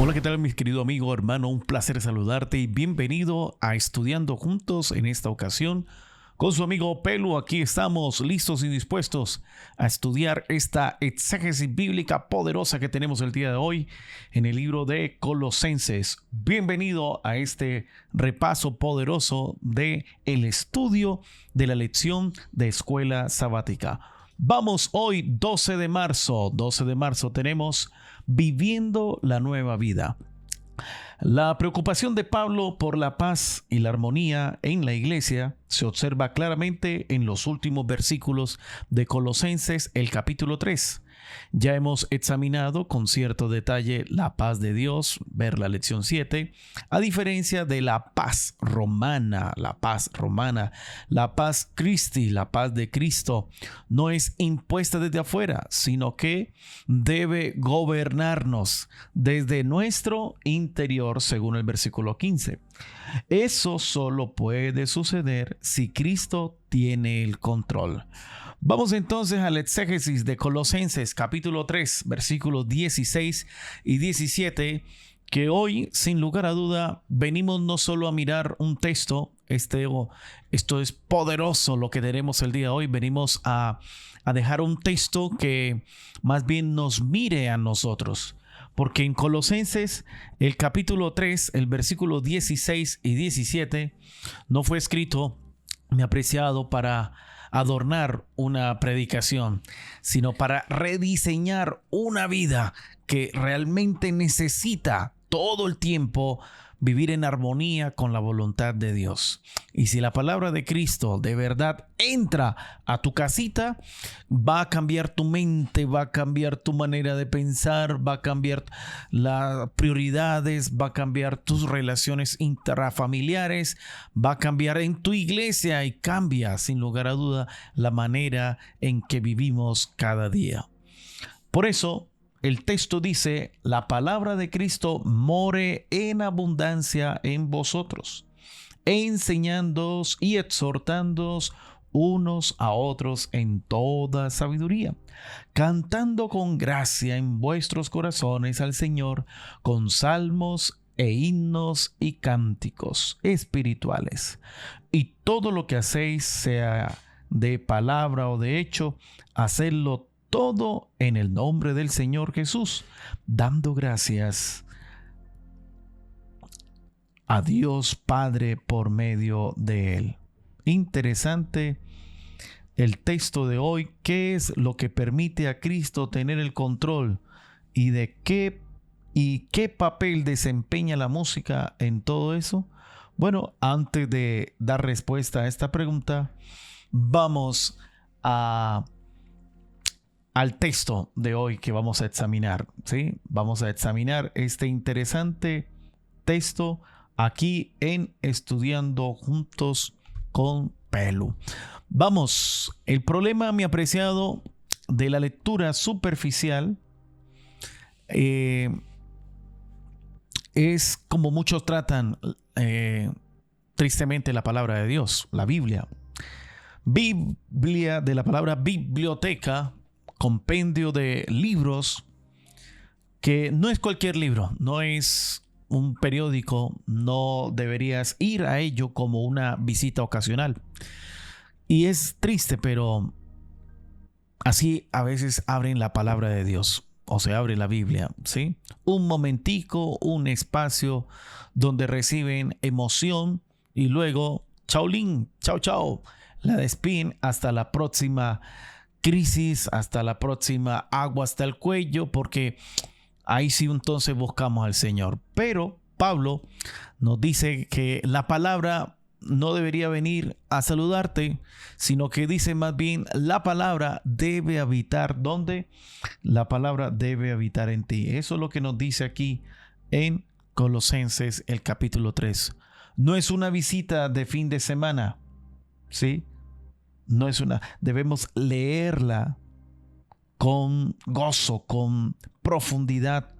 Hola, ¿qué tal, mi querido amigo, hermano? Un placer saludarte y bienvenido a Estudiando Juntos en esta ocasión. Con su amigo Pelu, aquí estamos listos y dispuestos a estudiar esta exégesis bíblica poderosa que tenemos el día de hoy en el libro de Colosenses. Bienvenido a este repaso poderoso de el estudio de la lección de escuela sabática. Vamos hoy 12 de marzo. 12 de marzo tenemos Viviendo la nueva vida. La preocupación de Pablo por la paz y la armonía en la iglesia se observa claramente en los últimos versículos de Colosenses, el capítulo 3. Ya hemos examinado con cierto detalle la paz de Dios, ver la lección 7, a diferencia de la paz romana, la paz Christi, la paz de Cristo, no es impuesta desde afuera, sino que debe gobernarnos desde nuestro interior, según el versículo 15. Eso solo puede suceder si Cristo tiene el control. Vamos entonces al exégesis de Colosenses capítulo 3, versículos 16 y 17, que hoy, sin lugar a duda, venimos no solo a mirar un texto, esto es poderoso lo que tenemos el día de hoy, venimos a dejar un texto que más bien nos mire a nosotros. Porque en Colosenses, el capítulo 3, el versículo 16 y 17, no fue escrito, mi apreciado, para adornar una predicación, sino para rediseñar una vida que realmente necesita todo el tiempo vivir en armonía con la voluntad de Dios. Y si la palabra de Cristo de verdad entra a tu casita, va a cambiar tu mente, va a cambiar tu manera de pensar, va a cambiar las prioridades, va a cambiar tus relaciones intrafamiliares, va a cambiar en tu iglesia y cambia sin lugar a duda la manera en que vivimos cada día. Por eso, el texto dice, la palabra de Cristo more en abundancia en vosotros, enseñándoos y exhortándoos unos a otros en toda sabiduría, cantando con gracia en vuestros corazones al Señor con salmos e himnos y cánticos espirituales. Y todo lo que hacéis, sea de palabra o de hecho, hacedlo todo en el nombre del Señor Jesús, dando gracias a Dios Padre por medio de Él. Interesante el texto de hoy. ¿Qué es lo que permite a Cristo tener el control y qué papel desempeña la música en todo eso? Bueno, antes de dar respuesta a esta pregunta, vamos al texto de hoy que vamos a examinar, ¿sí? Vamos a examinar este interesante texto aquí en Estudiando Juntos con Pelu. Vamos, el problema, mi apreciado, de la lectura superficial es como muchos tratan tristemente la palabra de Dios, la Biblia. Biblia, de la palabra biblioteca, compendio de libros, que no es cualquier libro, no es un periódico, no deberías ir a ello como una visita ocasional. Y es triste, pero así a veces abren la palabra de Dios, o se abre la Biblia, ¿sí? Un momentico, un espacio donde reciben emoción y luego, chaolín, chao, chao, la despiden hasta la próxima crisis, hasta la próxima agua hasta el cuello, porque ahí sí entonces buscamos al Señor. Pero Pablo nos dice que la palabra no debería venir a saludarte, sino que dice más bien la palabra debe habitar. ¿Dónde? La palabra debe habitar en ti. Eso es lo que nos dice aquí en Colosenses el capítulo 3. No es una visita de fin de semana, ¿sí? No es debemos leerla con gozo, con profundidad.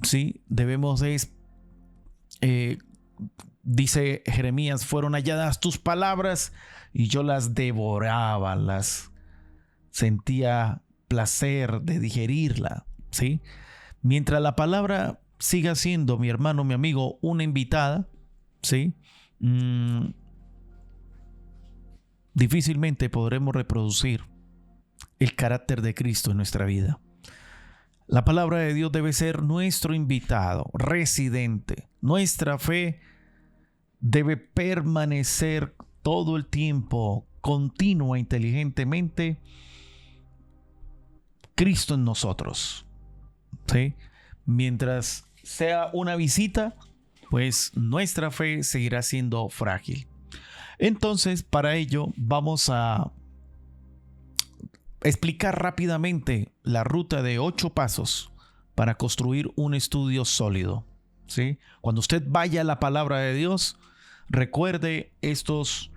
Sí, debemos dice Jeremías, fueron halladas tus palabras y yo las devoraba, las sentía placer de digerirla, ¿sí? Mientras la palabra siga siendo, mi hermano, mi amigo, una invitada, ¿sí? Difícilmente podremos reproducir el carácter de Cristo en nuestra vida. La palabra de Dios debe ser nuestro invitado, residente. Nuestra fe debe permanecer todo el tiempo, continua, inteligentemente, Cristo en nosotros, ¿sí? Mientras sea una visita, pues nuestra fe seguirá siendo frágil. Entonces, para ello, vamos a explicar rápidamente la ruta de 8 pasos para construir un estudio sólido, ¿sí? Cuando usted vaya a la palabra de Dios, recuerde estas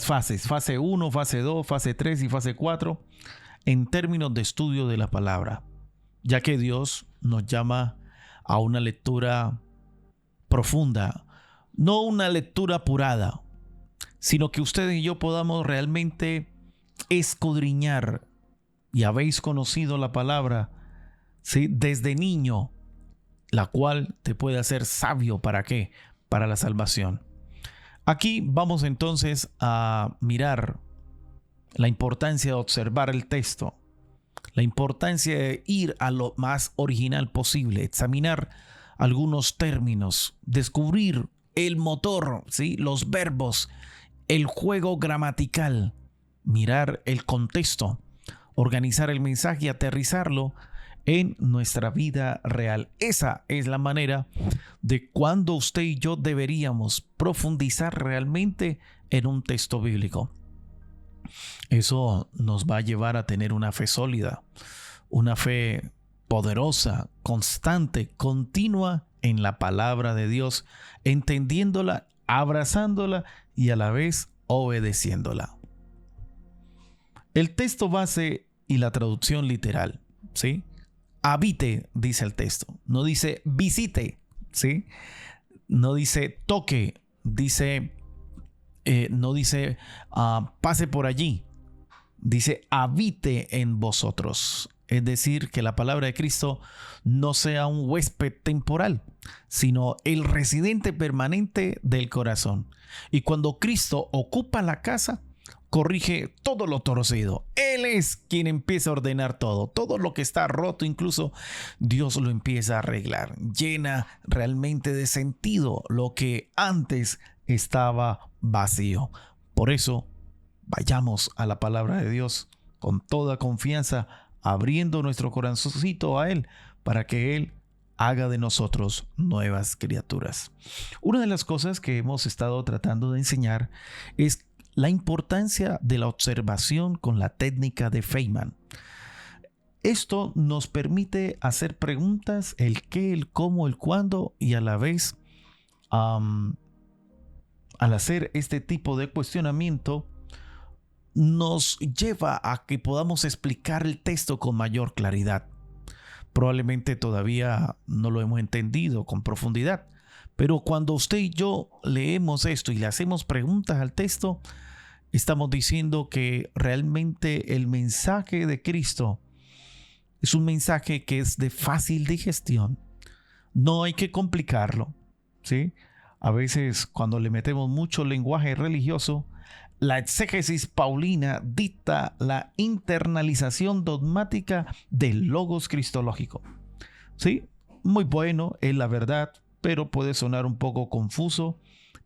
fases: fase 1, fase 2, fase 3 y fase 4, en términos de estudio de la palabra, ya que Dios nos llama a una lectura profunda, no una lectura apurada, sino que ustedes y yo podamos realmente escudriñar. Y habéis conocido la palabra, ¿sí?, desde niño, la cual te puede hacer sabio. ¿Para qué? Para la salvación. Aquí vamos entonces a mirar la importancia de observar el texto, la importancia de ir a lo más original posible, examinar algunos términos, descubrir el motor, ¿sí?, los verbos, el juego gramatical, mirar el contexto, organizar el mensaje y aterrizarlo en nuestra vida real. Esa es la manera de cuando usted y yo deberíamos profundizar realmente en un texto bíblico. Eso nos va a llevar a tener una fe sólida, una fe poderosa, constante, continua en la palabra de Dios, entendiéndola, abrazándola y a la vez obedeciéndola. El texto base y la traducción literal, ¿sí? Habite, dice el texto. No dice visite, ¿sí? No dice toque, no dice pase por allí. Dice habite en vosotros. Es decir, que la palabra de Cristo no sea un huésped temporal, sino el residente permanente del corazón. Y cuando Cristo ocupa la casa, corrige todo lo torcido. Él es quien empieza a ordenar todo. Todo lo que está roto, incluso Dios lo empieza a arreglar. Llena realmente de sentido lo que antes estaba vacío. Por eso, vayamos a la palabra de Dios con toda confianza, abriendo nuestro corazoncito a Él, para que Él haga de nosotros nuevas criaturas. Una de las cosas que hemos estado tratando de enseñar es la importancia de la observación con la técnica de Feynman. Esto nos permite hacer preguntas, el qué, el cómo, el cuándo, y a la vez, al hacer este tipo de cuestionamiento, nos lleva a que podamos explicar el texto con mayor claridad. Probablemente todavía no lo hemos entendido con profundidad, pero cuando usted y yo leemos esto y le hacemos preguntas al texto, estamos diciendo que realmente el mensaje de Cristo es un mensaje que es de fácil digestión. No hay que complicarlo, ¿sí? A veces cuando le metemos mucho lenguaje religioso, la exégesis paulina dicta la internalización dogmática del logos cristológico. Sí, muy bueno, es la verdad, pero puede sonar un poco confuso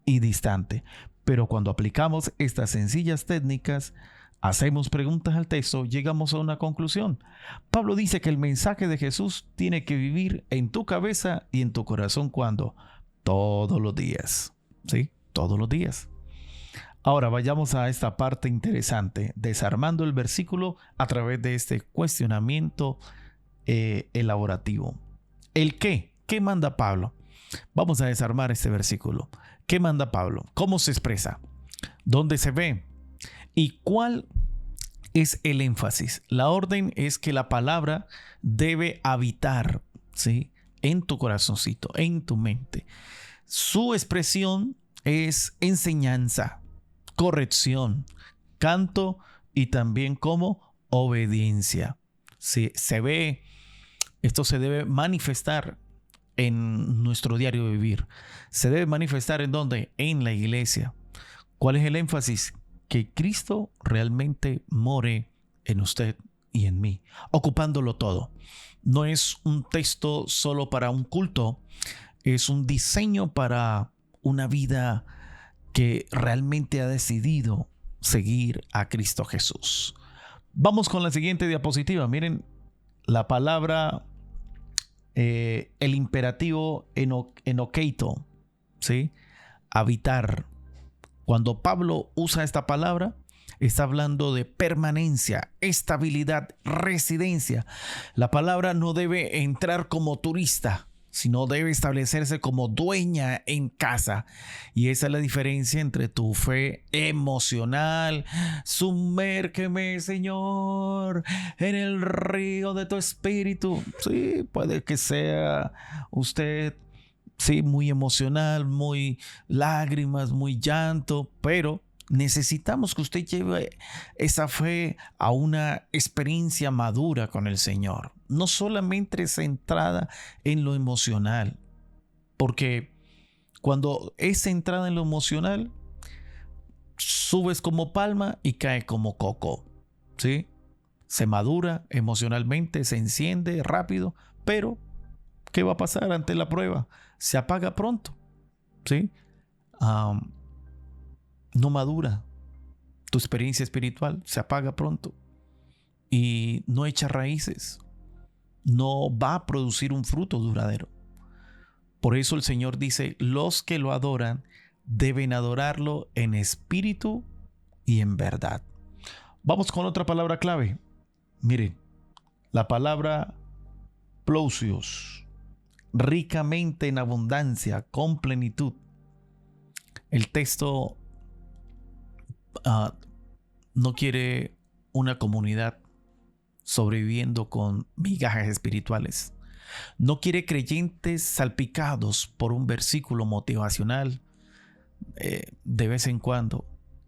y distante. Pero cuando aplicamos estas sencillas técnicas, hacemos preguntas al texto, llegamos a una conclusión. Pablo dice que el mensaje de Jesús tiene que vivir en tu cabeza y en tu corazón. ¿Cuándo? Todos los días. ¿Sí? Todos los días. Ahora vayamos a esta parte interesante, desarmando el versículo a través de este cuestionamiento elaborativo. ¿El qué? ¿Qué manda Pablo? Vamos a desarmar este versículo. ¿Qué manda Pablo? ¿Cómo se expresa? ¿Dónde se ve? ¿Y cuál es el énfasis? La orden es que la palabra debe habitar, ¿sí?, en tu corazoncito, en tu mente. Su expresión es enseñanza, corrección, canto y también como obediencia. Se ve Esto se debe manifestar en nuestro diario vivir. Se debe manifestar ¿en dónde? En la iglesia. ¿Cuál es el énfasis? Que Cristo realmente more en usted y en mí, ocupándolo todo. No es un texto solo para un culto, es un diseño para una vida que realmente ha decidido seguir a Cristo Jesús. Vamos con la siguiente diapositiva. Miren la palabra, el imperativo enokeito, ¿sí? Habitar. Cuando Pablo usa esta palabra, está hablando de permanencia, estabilidad, residencia. La palabra no debe entrar como turista, sino debe establecerse como dueña en casa. Y esa es la diferencia entre tu fe emocional. Sumérgeme, Señor, en el río de tu espíritu. Sí, puede que sea usted, sí, muy emocional, muy lágrimas, muy llanto, pero necesitamos que usted lleve esa fe a una experiencia madura con el Señor, no solamente centrada en lo emocional, porque cuando es centrada en lo emocional, subes como palma y cae como coco, ¿sí? Se madura emocionalmente, se enciende rápido, pero ¿qué va a pasar ante la prueba? Se apaga pronto, ¿sí? No madura. Tu experiencia espiritual se apaga pronto y no echa raíces. No va a producir un fruto duradero. Por eso el Señor dice, los que lo adoran deben adorarlo en espíritu y en verdad. Vamos con otra palabra clave. Miren, la palabra plosios, ricamente en abundancia, con plenitud. El texto no quiere una comunidad sobreviviendo con migajas espirituales. No quiere creyentes salpicados por un versículo motivacional de vez en cuando.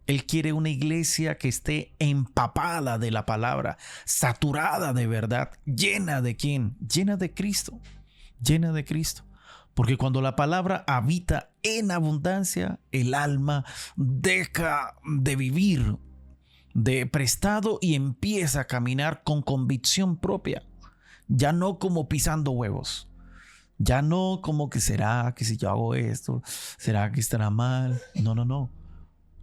Él quiere una iglesia que esté empapada de la palabra, saturada de verdad, llena de ¿quién? Llena de Cristo, llena de Cristo. Porque cuando la palabra habita en abundancia, el alma deja de vivir de prestado y empieza a caminar con convicción propia. Ya no como pisando huevos. Ya no como que será que si yo hago esto, será que estará mal. No.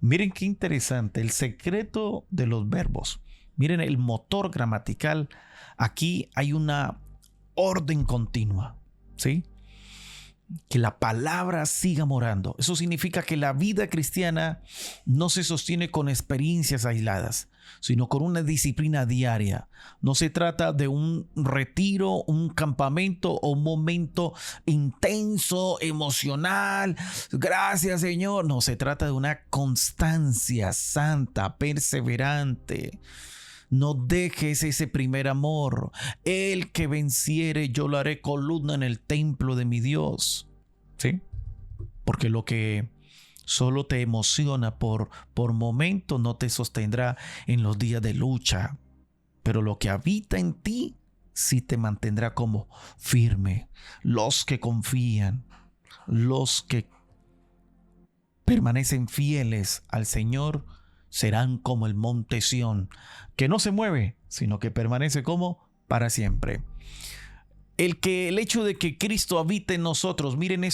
Miren qué interesante el secreto de los verbos. Miren el motor gramatical. Aquí hay una orden continua, ¿sí? Que la palabra siga morando. Eso significa que la vida cristiana no se sostiene con experiencias aisladas, sino con una disciplina diaria. No se trata de un retiro, un campamento o un momento intenso, emocional. Gracias, Señor. No, se trata de una constancia santa, perseverante. No dejes ese primer amor. El que venciere, yo lo haré columna en el templo de mi Dios. ¿Sí? Porque lo que solo te emociona por momento no te sostendrá en los días de lucha. Pero lo que habita en ti sí te mantendrá como firme. Los que confían, los que permanecen fieles al Señor, serán como el monte Sión, que no se mueve, sino que permanece como para siempre. El hecho de que Cristo habite en nosotros, miren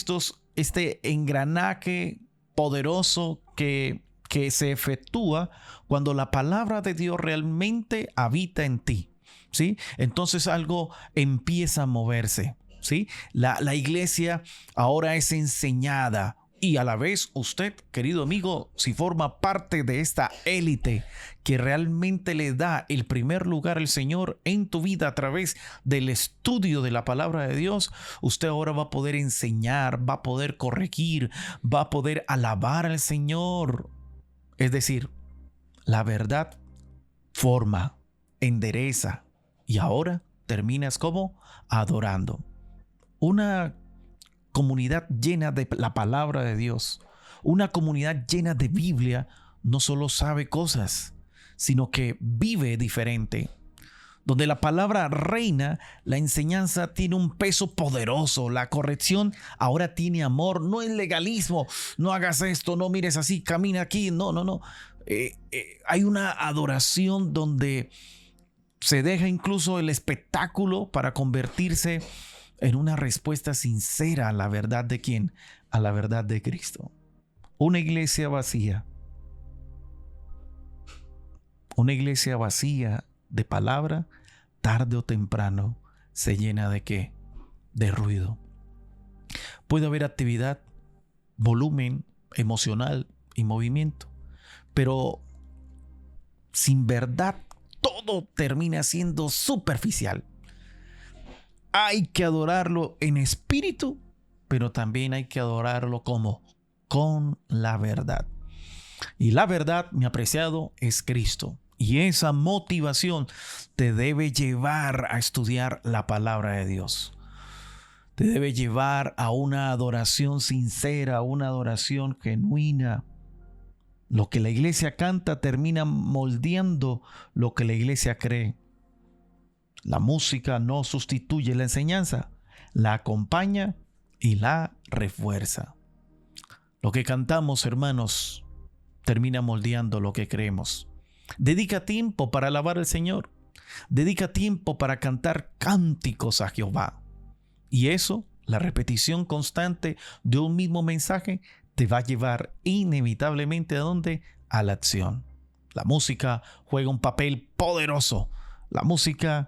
este engranaje poderoso que se efectúa cuando la palabra de Dios realmente habita en ti, ¿sí? Entonces algo empieza a moverse, ¿sí? La iglesia ahora es enseñada. Y a la vez usted, querido amigo, si forma parte de esta élite que realmente le da el primer lugar al Señor en tu vida a través del estudio de la palabra de Dios, usted ahora va a poder enseñar, va a poder corregir, va a poder alabar al Señor. Es decir, la verdad forma, endereza y ahora terminas como adorando. Una comunidad llena de la palabra de Dios, una comunidad llena de Biblia, no solo sabe cosas, sino que vive diferente. donde la palabra reina, la enseñanza tiene un peso poderoso. La corrección ahora tiene amor, no es legalismo. No hagas esto, no mires así, camina aquí. No, no, no. Hay una adoración donde se deja incluso el espectáculo para convertirse en una respuesta sincera a la verdad de quién, a la verdad de Cristo. Una iglesia vacía de palabra, tarde o temprano se llena de ¿qué? De ruido. Puede haber actividad, volumen emocional y movimiento, pero sin verdad todo termina siendo superficial. Hay que adorarlo en espíritu, pero también hay que adorarlo como con la verdad. Y la verdad, mi apreciado, es Cristo. Y esa motivación te debe llevar a estudiar la palabra de Dios. Te debe llevar a una adoración sincera, a una adoración genuina. Lo que la iglesia canta termina moldeando lo que la iglesia cree. La música no sustituye la enseñanza, la acompaña y la refuerza. Lo que cantamos, hermanos, termina moldeando lo que creemos. Dedica tiempo para alabar al Señor. Dedica tiempo para cantar cánticos a Jehová. Y eso, la repetición constante de un mismo mensaje, te va a llevar inevitablemente ¿a dónde? A la acción. La música juega un papel poderoso. La música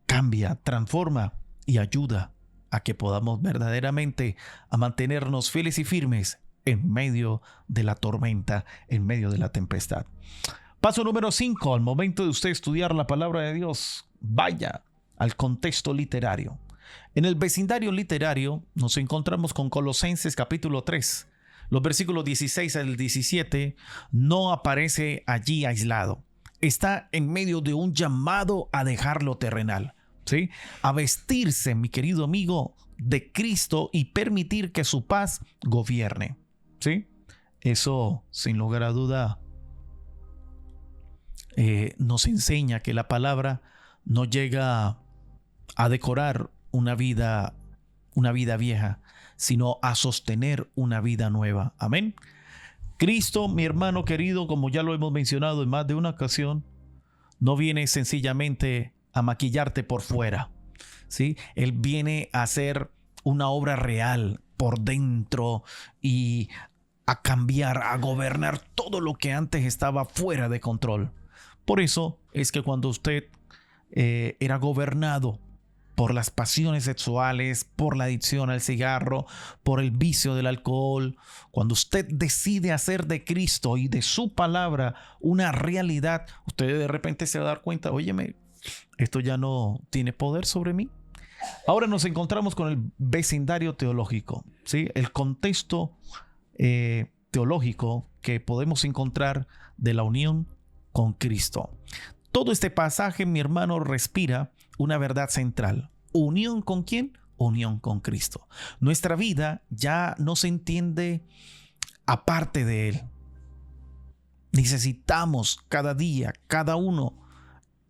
cambia, transforma y ayuda a que podamos verdaderamente a mantenernos fieles y firmes en medio de la tormenta, en medio de la tempestad. Paso número 5. Al momento de usted estudiar la palabra de Dios, vaya al contexto literario. En el vecindario literario nos encontramos con Colosenses capítulo 3. Los versículos 16 al 17 no aparece allí aislado. Está en medio de un llamado a dejar lo terrenal, ¿sí? A vestirse, mi querido amigo, de Cristo y permitir que su paz gobierne, ¿sí? Eso, sin lugar a duda, nos enseña que la palabra no llega a decorar una vida vieja, sino a sostener una vida nueva. Amén. Cristo, mi hermano querido, como ya lo hemos mencionado en más de una ocasión, no viene sencillamente a maquillarte por fuera, ¿sí? Él viene a hacer una obra real por dentro y a cambiar, a gobernar todo lo que antes estaba fuera de control. Por eso es que cuando usted era gobernado por las pasiones sexuales, por la adicción al cigarro, por el vicio del alcohol, cuando usted decide hacer de Cristo y de su palabra una realidad, usted de repente se va a dar cuenta, óyeme, esto ya no tiene poder sobre mí. Ahora nos encontramos con el vecindario teológico, ¿sí? El contexto teológico que podemos encontrar de la unión con Cristo. Todo este pasaje, mi hermano, respira una verdad central. ¿Unión con quién? Unión con Cristo. Nuestra vida ya no se entiende aparte de Él. Necesitamos cada día, cada uno,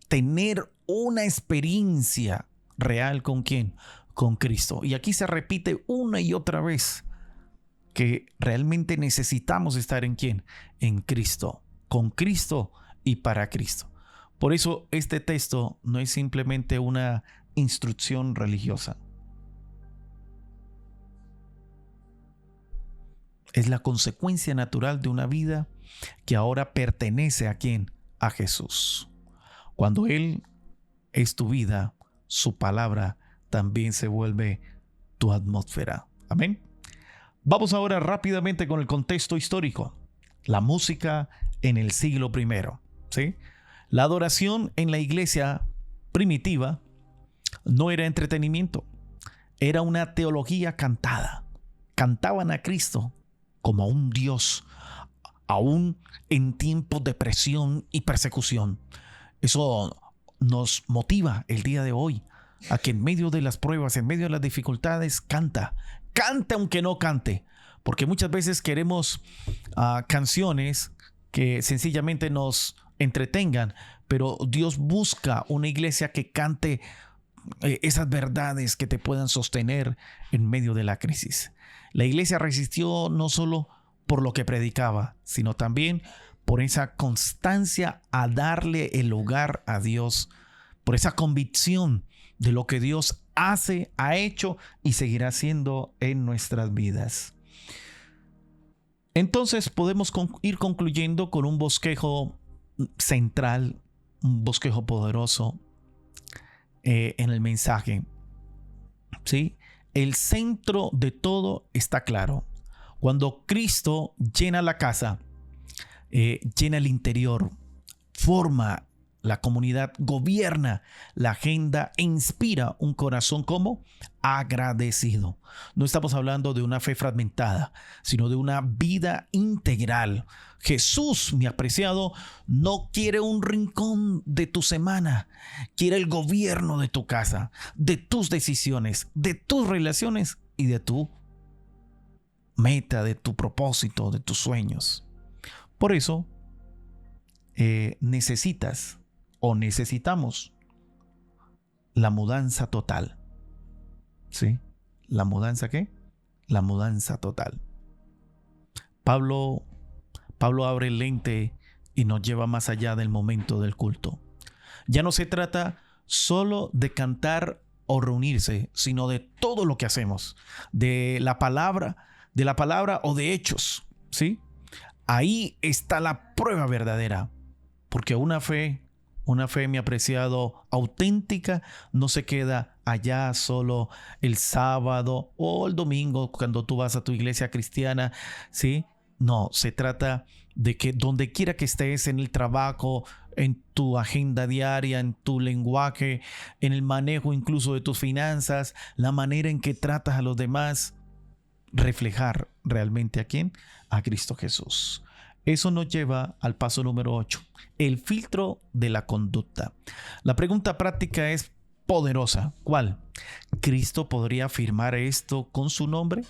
tener una experiencia real ¿con quién? Con Cristo. Y aquí se repite una y otra vez que realmente necesitamos estar ¿en quién? En Cristo, con Cristo y para Cristo. Por eso este texto no es simplemente una instrucción religiosa. Es la consecuencia natural de una vida que ahora pertenece ¿a quién? A Jesús. Cuando Él es tu vida, su palabra también se vuelve tu atmósfera. Amén. Vamos ahora rápidamente con el contexto histórico. La música en el siglo I, ¿sí? La adoración en la iglesia primitiva no era entretenimiento, era una teología cantada. Cantaban a Cristo como a un Dios, aún en tiempos de presión y persecución. Eso nos motiva el día de hoy a que en medio de las pruebas, en medio de las dificultades, canta aunque no cante, porque muchas veces queremos canciones que sencillamente nos entretengan, pero Dios busca una iglesia que cante esas verdades que te puedan sostener en medio de la crisis. La iglesia resistió no solo por lo que predicaba, sino también por esa constancia a darle el lugar a Dios, por esa convicción de lo que Dios hace, ha hecho y seguirá haciendo en nuestras vidas. Entonces podemos ir concluyendo con un bosquejo central, un bosquejo poderoso en el mensaje. ¿Sí? El centro de todo está claro. Cuando Cristo llena la casa, llena el interior, forma la comunidad, gobierna la agenda e inspira un corazón como agradecido. No estamos hablando de una fe fragmentada, sino de una vida integral. Jesús, mi apreciado, no quiere un rincón de tu semana, quiere el gobierno de tu casa, de tus decisiones, de tus relaciones y de tu meta, de tu propósito, de tus sueños. Por eso necesitamos la mudanza total. ¿Sí? ¿La mudanza qué? La mudanza total. Pablo abre el lente y nos lleva más allá del momento del culto. Ya no se trata solo de cantar o reunirse, sino de todo lo que hacemos, de la palabra o de hechos, ¿sí? Ahí está la prueba verdadera, porque una fe, mi apreciado, auténtica, no se queda allá solo el sábado o el domingo cuando tú vas a tu iglesia cristiana, ¿sí? No, se trata de que donde quiera que estés, en el trabajo, en tu agenda diaria, en tu lenguaje, en el manejo incluso de tus finanzas, la manera en que tratas a los demás, reflejar realmente ¿a quién? A Cristo Jesús. Eso nos lleva al paso número 8, el filtro de la conducta. La pregunta práctica es poderosa. ¿Cuál? ¿Cristo podría afirmar esto con su nombre?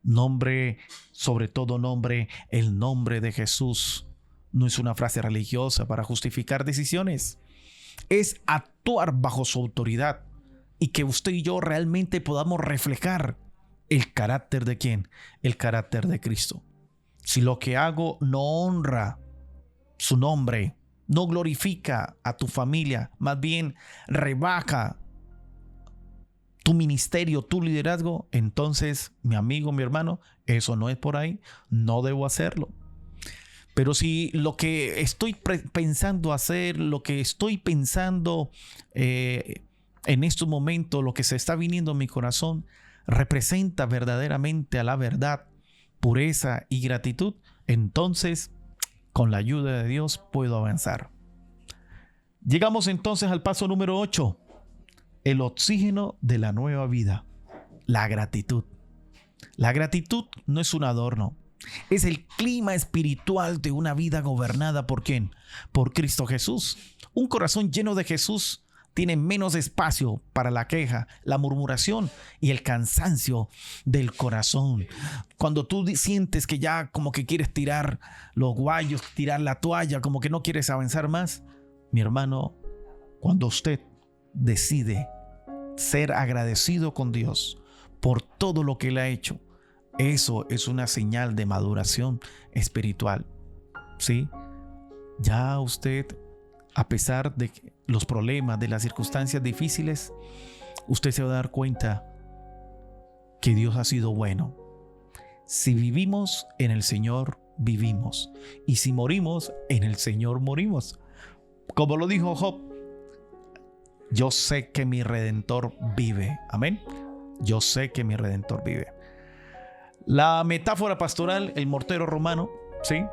Nombre, sobre todo nombre, el nombre de Jesús. No es una frase religiosa para justificar decisiones. Es actuar bajo su autoridad y que usted y yo realmente podamos reflejar el carácter de ¿quién? El carácter de Cristo. Si lo que hago no honra su nombre, no glorifica a tu familia, más bien rebaja tu ministerio, tu liderazgo, entonces, mi amigo, mi hermano, eso no es por ahí, no debo hacerlo. Pero si lo que estoy pensando hacer, lo que estoy pensando en estos momentos, lo que se está viniendo en mi corazón, representa verdaderamente a la verdad, pureza y gratitud, entonces, con la ayuda de Dios, puedo avanzar. Llegamos entonces al paso número 8. El oxígeno de la nueva vida, la gratitud. La gratitud no es un adorno, es el clima espiritual de una vida gobernada ¿por quién? Por Cristo Jesús. Un corazón lleno de Jesús tiene menos espacio para la queja, la murmuración y el cansancio del corazón. Cuando tú sientes que ya como que quieres tirar los guayos, tirar la toalla, como que no quieres avanzar más, mi hermano, cuando usted decide ser agradecido con Dios por todo lo que Él ha hecho, eso es una señal de maduración espiritual. ¿Sí? Ya usted, a pesar de los problemas, de las circunstancias difíciles, usted se va a dar cuenta que Dios ha sido bueno. Si vivimos en el Señor, vivimos. Y si morimos, en el Señor morimos. Como lo dijo Job, yo sé que mi Redentor vive. Amén. Yo sé que mi Redentor vive. La metáfora pastoral, el mortero romano, ¿sí?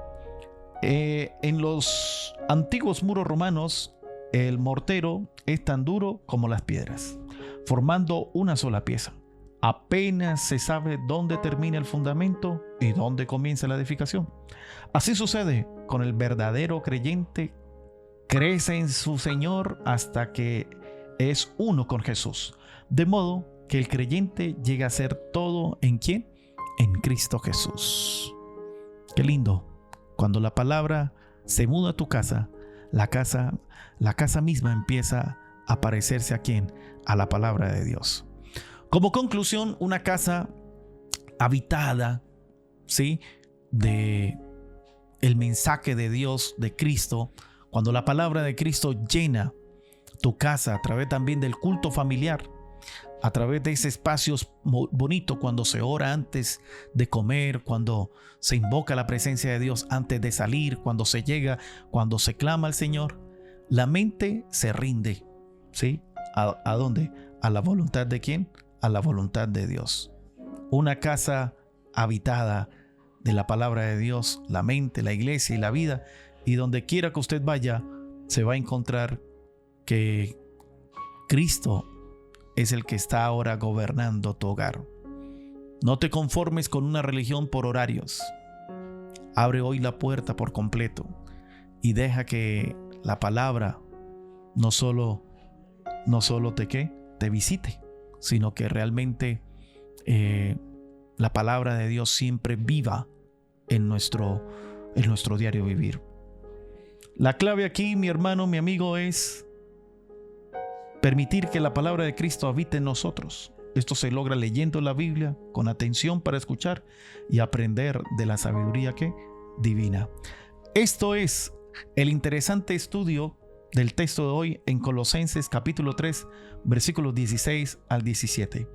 En los antiguos muros romanos, el mortero es tan duro como las piedras, formando una sola pieza. Apenas se sabe dónde termina el fundamento y dónde comienza la edificación. Así sucede con el verdadero creyente. Crece en su Señor hasta que es uno con Jesús. De modo que el creyente llega a ser todo ¿en quién? En Cristo Jesús. Qué lindo. Cuando la palabra se muda a tu casa, la casa misma empieza a parecerse ¿a quién? A la palabra de Dios. Como conclusión, una casa habitada, ¿sí?, de el mensaje de Dios, de Cristo, cuando la palabra de Cristo llena tu casa a través también del culto familiar, a través de ese espacio bonito cuando se ora antes de comer, cuando se invoca la presencia de Dios antes de salir, cuando se llega, cuando se clama al Señor, la mente se rinde, ¿sí? ¿A dónde? ¿A la voluntad de quién? A la voluntad de Dios. Una casa habitada de la palabra de Dios, la mente, la iglesia y la vida, y donde quiera que usted vaya, se va a encontrar que Cristo es el que está ahora gobernando tu hogar. No te conformes con una religión por horarios. Abre hoy la puerta por completo y deja que la palabra no solo te visite, sino que realmente la palabra de Dios siempre viva en nuestro diario vivir. La clave aquí, mi hermano, mi amigo, es permitir que la palabra de Cristo habite en nosotros. Esto se logra leyendo la Biblia con atención para escuchar y aprender de la sabiduría divina. Esto es el interesante estudio del texto de hoy en Colosenses capítulo 3, versículos 16 al 17.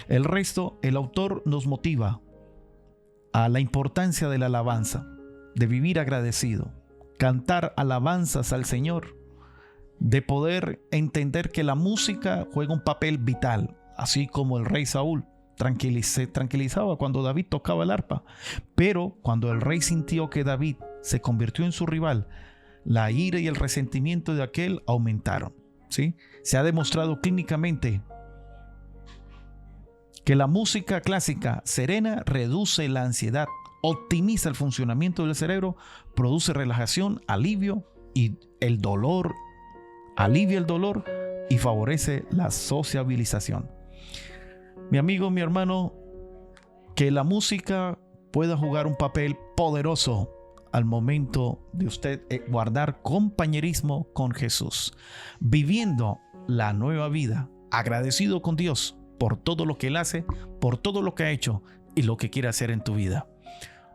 El resto, el autor nos motiva a la importancia de la alabanza, de vivir agradecido, cantar alabanzas al Señor, de poder entender que la música juega un papel vital, así como el rey Saúl se tranquilizaba cuando David tocaba el arpa, pero cuando el rey sintió que David se convirtió en su rival, la ira y el resentimiento de aquel aumentaron, ¿sí? Se ha demostrado clínicamente que la música clásica serena reduce la ansiedad, optimiza el funcionamiento del cerebro, produce relajación, alivia el dolor y favorece la sociabilización. Mi amigo, mi hermano, que la música pueda jugar un papel poderoso al momento de usted guardar compañerismo con Jesús, viviendo la nueva vida, agradecido con Dios por todo lo que Él hace, por todo lo que ha hecho y lo que quiere hacer en tu vida.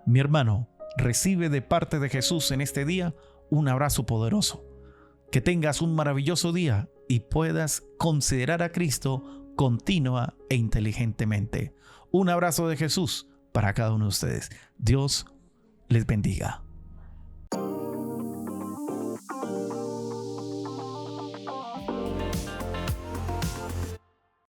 Mi hermano, recibe de parte de Jesús en este día un abrazo poderoso. Que tengas un maravilloso día y puedas considerar a Cristo continua e inteligentemente. Un abrazo de Jesús para cada uno de ustedes. Dios les bendiga.